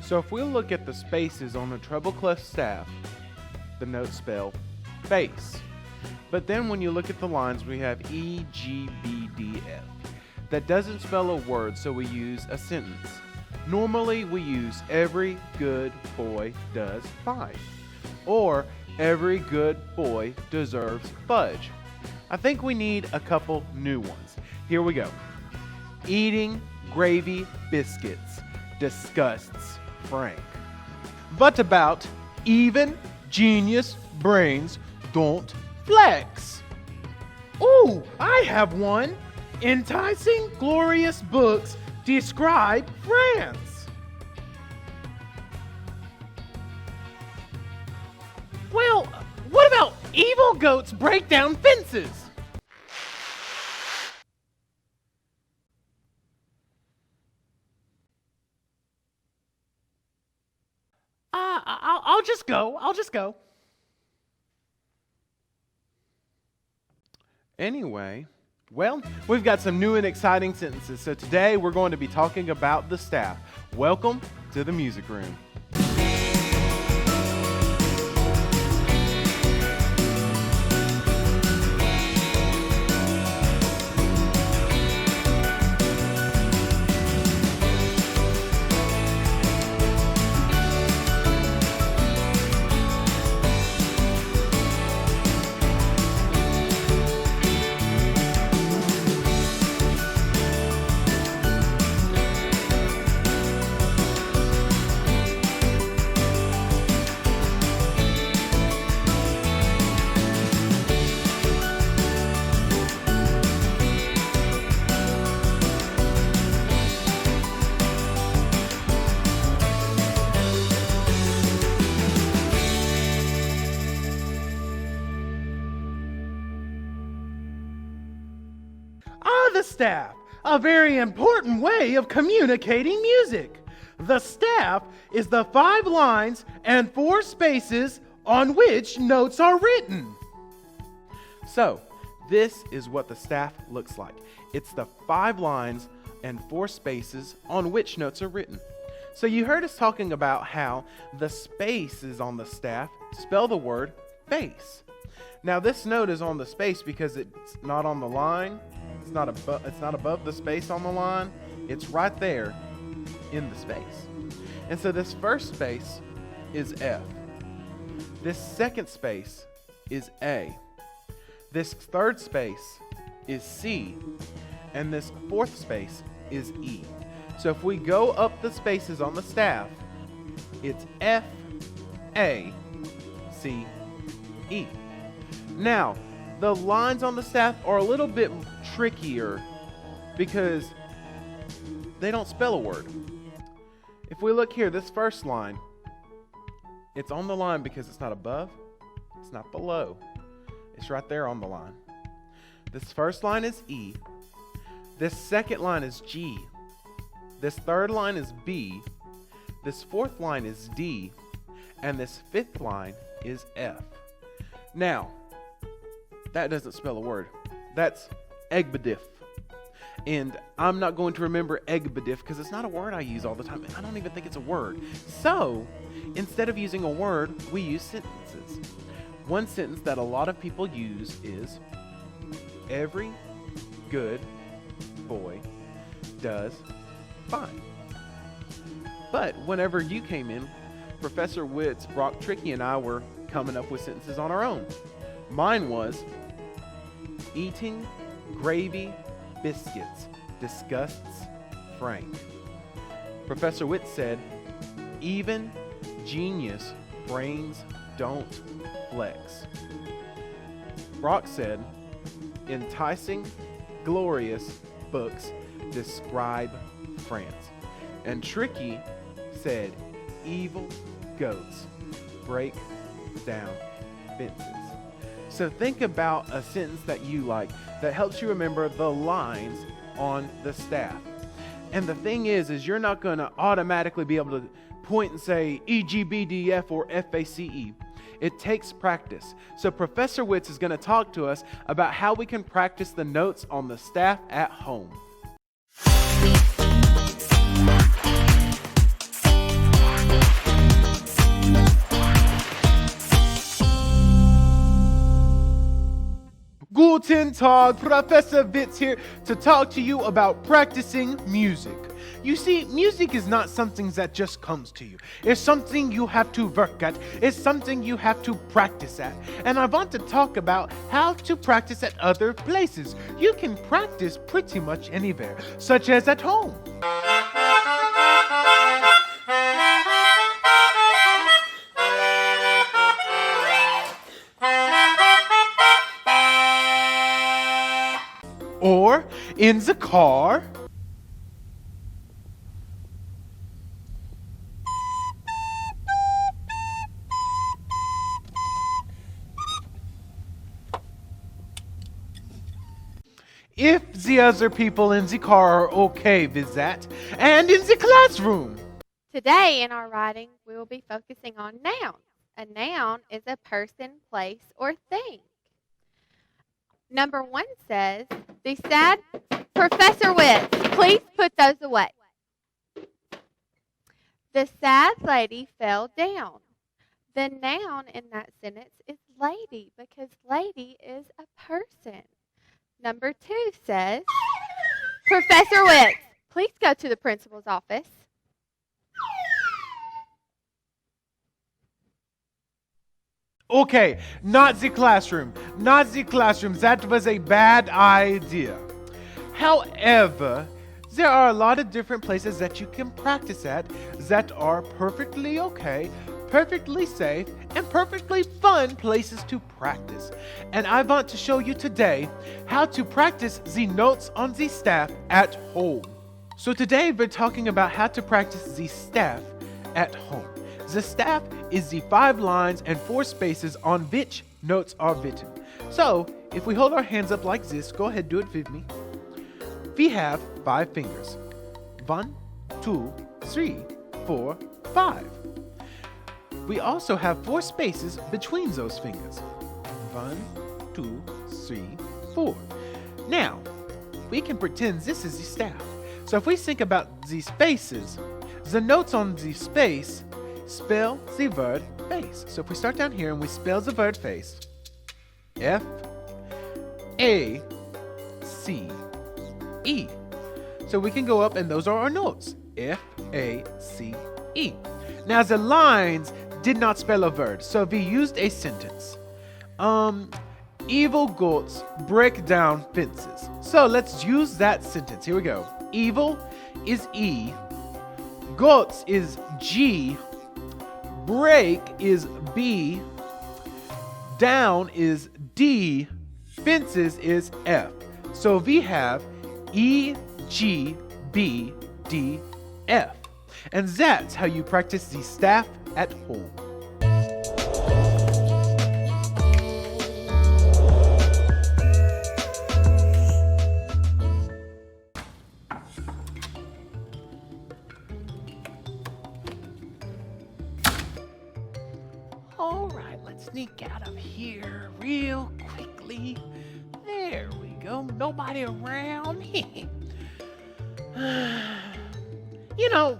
So if we look at the spaces on the treble clef staff, the notes spell bass. But then when you look at the lines, we have E, G, B, D, F. That doesn't spell a word, so we use a sentence. Normally we use every good boy does fine, or every good boy deserves fudge. I think we need a couple new ones. Here we go. Eating gravy biscuits disgusts Frank. But about even genius brains don't flex. Ooh, I have one. Enticing glorious books describe France. Well, what about evil goats break down fences? I'll just go. Anyway, well, we've got some new and exciting sentences. So today we're going to be talking about the staff. Welcome to the music room. The staff, a very important way of communicating music. The staff is the 5 lines and 4 spaces on which notes are written. So, this is what the staff looks like. It's the 5 lines and 4 spaces on which notes are written. So you heard us talking about how the spaces on the staff spell the word bass. Now this note is on the space because it's not on the line. It's not above the space on the line. It's right there in the space. And so this first space is F. This second space is A. This third space is C. And this fourth space is E. So if we go up the spaces on the staff, it's F, A, C, E. Now, the lines on the staff are a little bit trickier because they don't spell a word. If we look here, this first line, it's on the line because it's not above, it's not below. It's right there on the line. This first line is E. This second line is G. This third line is B. This fourth line is D. And this fifth line is F. Now, that doesn't spell a word. That's egbediff. And I'm not going to remember egbediff because it's not a word I use all the time. I don't even think it's a word. So, instead of using a word, we use sentences. One sentence that a lot of people use is, every good boy does fine. But whenever you came in, Professor Witz, Brock Tricky, and I were coming up with sentences on our own. Mine was, eating gravy biscuits disgusts Frank. Professor Witz said, even genius brains don't flex. Brock said, enticing glorious books describe France. And Tricky said, evil goats break down fences. So think about a sentence that you like that helps you remember the lines on the staff. And the thing is you're not going to automatically be able to point and say EGBDF or FACE. It takes practice. So Professor Witz is going to talk to us about how we can practice the notes on the staff at home. Guten Tag, Professor Witz here to talk to you about practicing music. You see, music is not something that just comes to you. It's something you have to work at. It's something you have to practice at. And I want to talk about how to practice at other places. You can practice pretty much anywhere, such as at home. Or in the car. If the other people in the car are okay with that, and in the classroom. Today in our writing, we will be focusing on nouns. A noun is a person, place, or thing. Number 1 says, the sad Professor Witz, please put those away. The sad lady fell down. The noun in that sentence is lady because lady is a person. Number 2 says, Professor Witz, please go to the principal's office. Okay, not the classroom. Not the classroom. That was a bad idea. However, there are a lot of different places that you can practice at that are perfectly okay, perfectly safe, and perfectly fun places to practice. And I want to show you today how to practice the notes on the staff at home. So today we're talking about how to practice the staff at home. The staff is the 5 lines and 4 spaces on which notes are written. So, if we hold our hands up like this, go ahead, do it with me. We have 5 fingers. 1, 2, 3, 4, 5. We also have 4 spaces between those fingers. 1, 2, 3, 4. Now, we can pretend this is the staff. So if we think about the spaces, the notes on the space spell the word face. So if we start down here and we spell the word face, F, A, C, E. So we can go up and those are our notes, F, A, C, E. Now the lines did not spell a word, so we used a sentence. Evil goats break down fences. So let's use that sentence. Here we go. Evil is E, goats is G, break is B, down is D, fences is F. So we have E, G, B, D, F. And that's how you practice the staff at home. All right, let's sneak out of here real quickly. There we go. Nobody around. You know,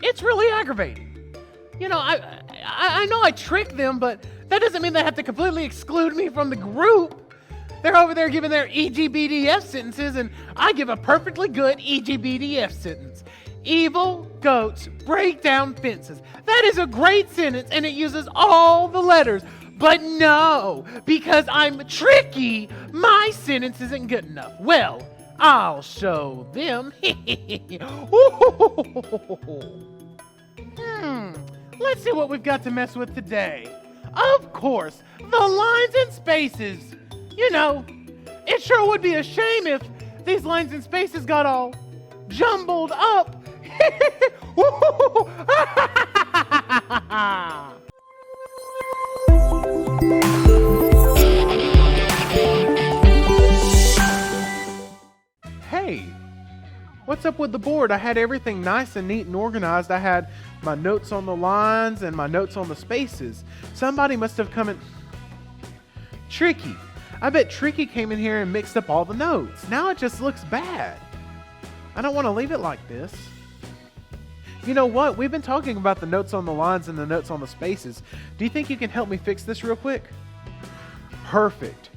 it's really aggravating. You know, I know I tricked them, but that doesn't mean they have to completely exclude me from the group. They're over there giving their EGBDF sentences, and I give a perfectly good EGBDF sentence. Evil goats break down fences. That is a great sentence, and it uses all the letters. But no, because I'm tricky, my sentence isn't good enough. Well, I'll show them. Let's see what we've got to mess with today. Of course, the lines and spaces. You know, it sure would be a shame if these lines and spaces got all jumbled up. Hey, what's up with the board? I had everything nice and neat and organized. I had my notes on the lines and my notes on the spaces. Somebody must have come in. Tricky. I bet Tricky came in here and mixed up all the notes. Now it just looks bad. I don't want to leave it like this. You know what? We've been talking about the notes on the lines and the notes on the spaces. Do you think you can help me fix this real quick? Perfect.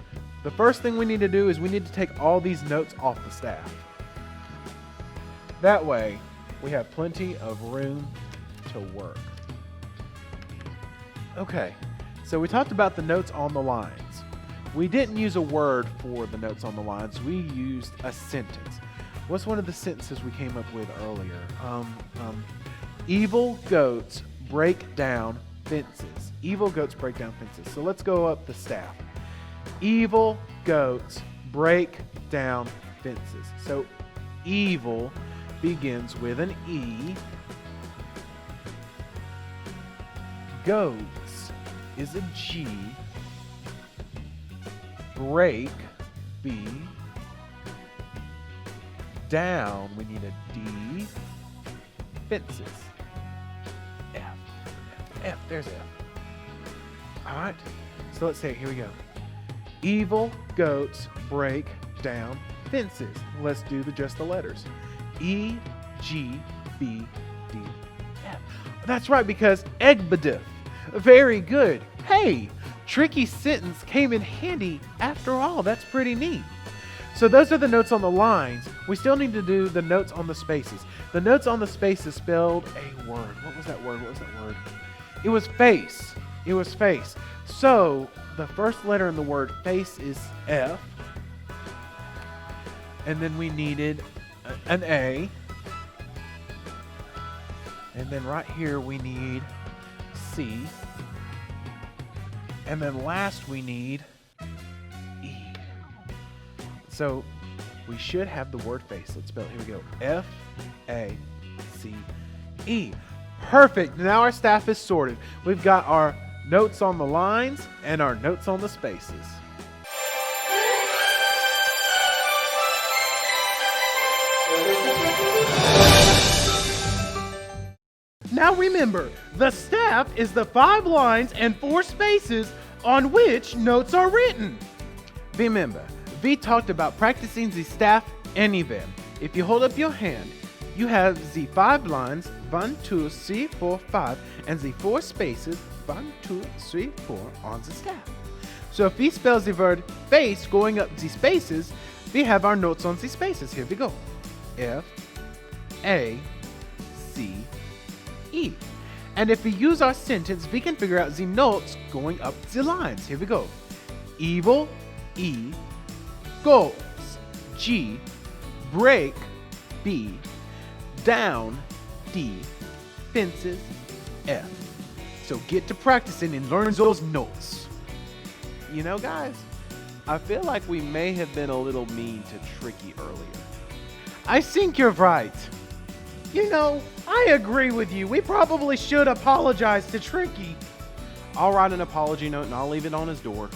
the first thing we need to do is we need to take all these notes off the staff. That way, we have plenty of room to work. Okay, so we talked about the notes on the lines. We didn't use a word for the notes on the lines. We used a sentence. What's one of the sentences we came up with earlier? Evil goats break down fences. Evil goats break down fences. So let's go up the staff. Evil goats break down fences. So evil begins with an E. Goats is a G. Break, B. Down, we need a D. Fences, F, there's F. All right, so let's say it, here we go. Evil goats break down fences. Let's do just the letters. E, G, B, D, F. That's right, because Egbedif. Very good. Hey, tricky sentence came in handy after all. That's pretty neat. So those are the notes on the lines. We still need to do the notes on the spaces. The notes on the spaces spelled a word. What was that word? It was face. It was face. So the first letter in the word face is F. And then we needed an A. And then right here we need C. And then last we need E. So we should have the word face. Let's spell it. Here we go. F-A-C-E. Perfect. Now our staff is sorted. We've got our notes on the lines and our notes on the spaces. Now remember, the staff is the 5 lines and 4 spaces on which notes are written. Remember, we talked about practicing the staff and event. If you hold up your hand, you have the 5 lines, 1, 2, 3, 4, 5, and the 4 spaces, 1, 2, 3, 4 on the staff. So if we spell the word face going up the spaces, we have our notes on the spaces. Here we go. F, A, C, E. And if we use our sentence, we can figure out the notes going up the lines. Here we go. Evil, E. Goats, G. Break, B. Down, D. Fences, F. So get to practicing and learn those notes. You know, guys, I feel like we may have been a little mean to Tricky earlier. I think you're right. You know, I agree with you. We probably should apologize to Tricky. I'll write an apology note and I'll leave it on his door.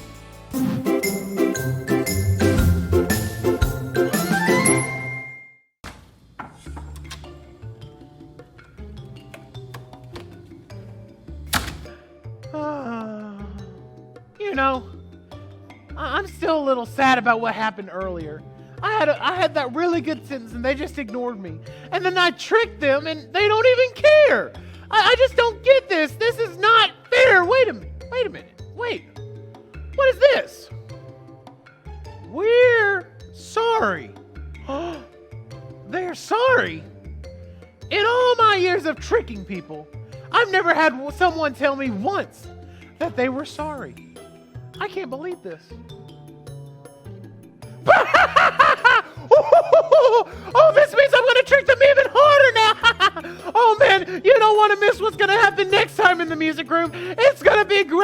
You know, I'm still a little sad about what happened earlier. I had that really good sentence and they just ignored me. And then I tricked them and they don't even care. I just don't get this. This is not fair. Wait a minute. What is this? We're sorry. They're sorry. In all my years of tricking people, I've never had someone tell me once that they were sorry. I can't believe this. Oh, this means I'm going to trick them even harder now. Oh, man, you don't want to miss what's going to happen next time in the music room. It's going to be great.